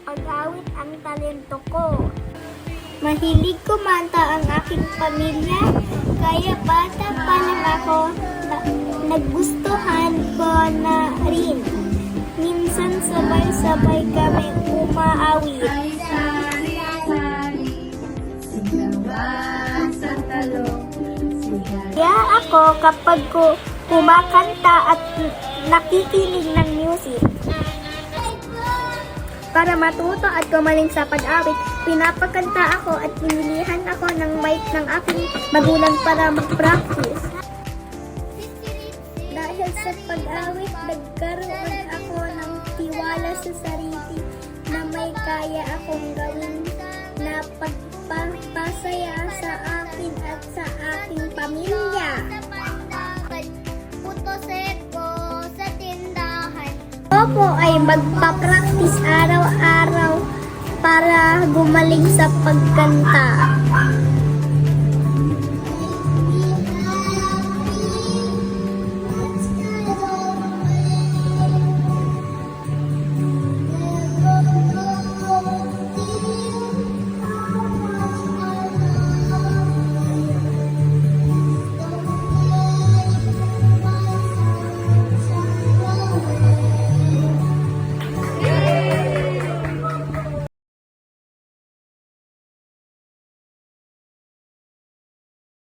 pag-awit ang talento ko. Mahilig kumanta ang aking pamilya, kaya bata pa lang ako, nagustuhan ko na rin. Minsan sabay-sabay kami umaawit. Kaya ako kapag kumakanta at nakikinig ng music. Para matuto at gumaling sa pag-awit, pinapakanta ako at pinilihan ako ng mic ng aking magulang para mag-practice. Dahil sa pag-awit, nagkaroon ako ng tiwala sa sarili na may kaya akong gawin na pagpapasaya sa akin at sa aking pamilya. Ako ay magpa-practice araw-araw para gumaling sa pagkanta.